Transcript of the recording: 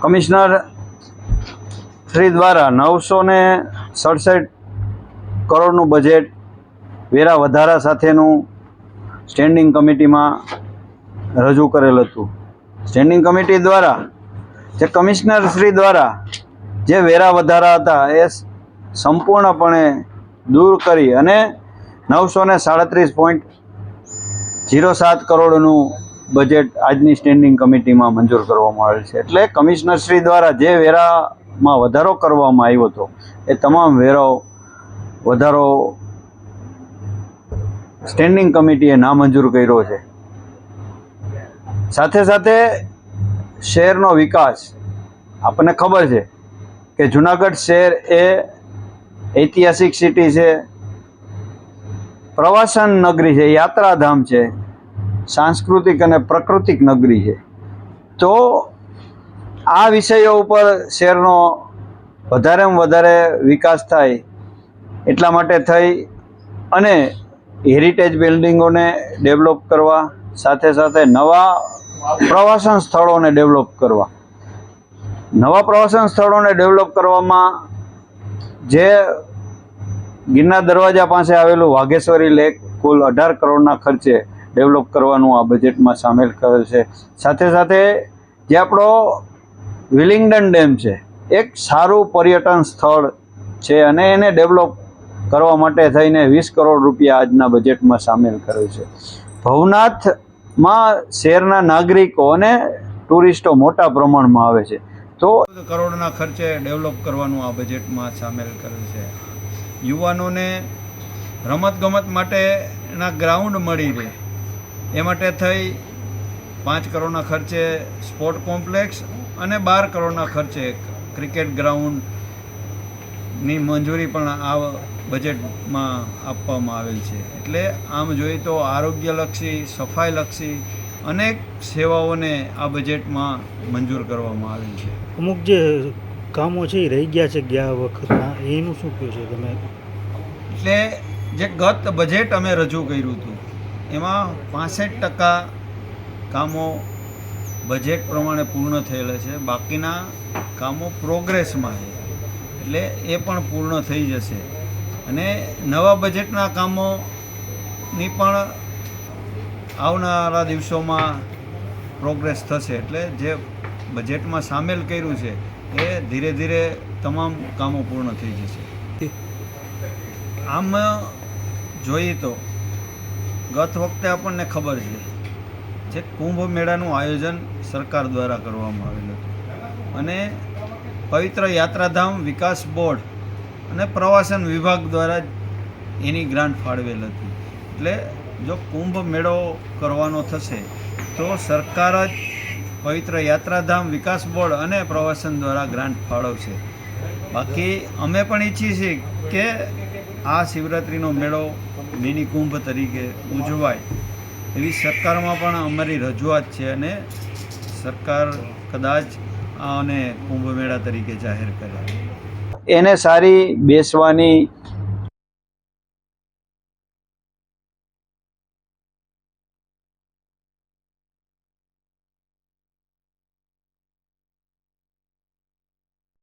Commissioner Shri દ્વારા 967 કરોડનું budget વેરા વધારા સાથેનું સ્ટેન્ડિંગ કમિટીમાં રજૂ કરેલ હતું. સ્ટેન્ડિંગ કમિટી દ્વારા જે કમિશનર શ્રી દ્વારા જે વેરા વધારા હતા એ સંપૂર્ણપણે દૂર કરી અને 937.07 કરોડનું બજેટ આજની સ્ટેન્ડિંગ કમિટીમાં મંજૂર કરવામાં આવેલ છે. એટલે કમિશનર શ્રી દ્વારા જે વેરામાં વધારો કરવામાં આવ્યો હતો એ તમામ વધારો સ્ટેન્ડિંગ કમિટીએ નામંજૂર કર્યો છે. સાથે સાથે શહેરનો વિકાસ, આપણને ખબર છે કે જુનાગઢ શહેર એ ઐતિહાસિક સિટી છે, પ્રવાસન નગરી છે, યાત્રાધામ છે, સાંસ્કૃતિક અને પ્રાકૃતિક નગરી છે. તો આ વિષયો ઉપર શહેરનો વધારેમાં વધારે વિકાસ થાય એટલા માટે થઈ અને હેરિટેજ બિલ્ડિંગોને ડેવલપ કરવા, સાથે સાથે નવા પ્રવાસન સ્થળોને ડેવલપ કરવા. નવા પ્રવાસન સ્થળોને ડેવલપ કરવામાં જે ગિરનાર દરવાજા પાસે આવેલું વાઘેશ્વરી લેક કુલ 18 કરોડના ખર્ચે ડેવલપ કરવાનું આ બજેટમાં સામેલ કરેલ છે. સાથે સાથે જે આપણો વિલિંગડન ડેમ છે, એક સારું પર્યટન સ્થળ છે અને એને ડેવલપ કરવા માટે થઈને 20 કરોડ રૂપિયા આજના બજેટમાં સામેલ કરેલ છે. ભવનાથમાં શહેરના નાગરિકો અને ટુરિસ્ટો મોટા પ્રમાણમાં આવે છે, તો કરોડના ખર્ચે ડેવલપ કરવાનું આ બજેટમાં સામેલ કરેલ છે. યુવાનોને રમતગમત માટેના ગ્રાઉન્ડ મળી રહે એ માટે થઈ 5 કરોડના ખર્ચે સ્પોર્ટ કોમ્પ્લેક્સ અને 12 કરોડના ખર્ચે ક્રિકેટ ગ્રાઉન્ડની મંજૂરી પણ આ બજેટમાં આપવામાં આવેલ છે. એટલે આમ જોઈએ તો આરોગ્યલક્ષી, સફાઈલક્ષી અનેક સેવાઓને આ બજેટમાં મંજૂર કરવામાં આવેલ છે. અમુક જે કામો છે એ રહી ગયા છે ગયા વખતના, એનું શું કહો છો તમે? એટલે જે ગત બજેટ અમે રજૂ કર્યું હતું એમાં 65% કામો બજેટ પ્રમાણે પૂર્ણ થયેલા છે, બાકીના કામો પ્રોગ્રેસમાં છે. એટલે એ પણ પૂર્ણ થઈ જશે અને નવા બજેટના કામોની પણ આવનારા દિવસોમાં પ્રોગ્રેસ થશે. એટલે જે બજેટમાં સામેલ કર્યું છે એ ધીરે ધીરે તમામ કામો પૂર્ણ થઈ જશે. આમ જોઈએ તો ગત વખતે આપણને ખબર છે જે કુંભ મેળાનું આયોજન સરકાર દ્વારા કરવામાં આવેલું હતું અને પવિત્ર યાત્રાધામ વિકાસ બોર્ડ અને પ્રવાસન વિભાગ દ્વારા એની ગ્રાન્ટ ફાળવેલ હતી. એટલે જો કુંભ મેળો કરવાનો થશે તો સરકાર જ પવિત્ર યાત્રાધામ વિકાસ બોર્ડ અને પ્રવાસન દ્વારા ગ્રાન્ટ ફાળવશે. બાકી અમે પણ ઈચ્છીએ છીએ કે આ શિવરાત્રિનો મેળો મિની કુંભ તરીકે ઉજવાય એવી સરકારમાં પણ અમારી રજૂઆત છે અને સરકાર કદાચ આને કુંભ મેળા તરીકે જાહેર કરે. એને સારી બેસવાની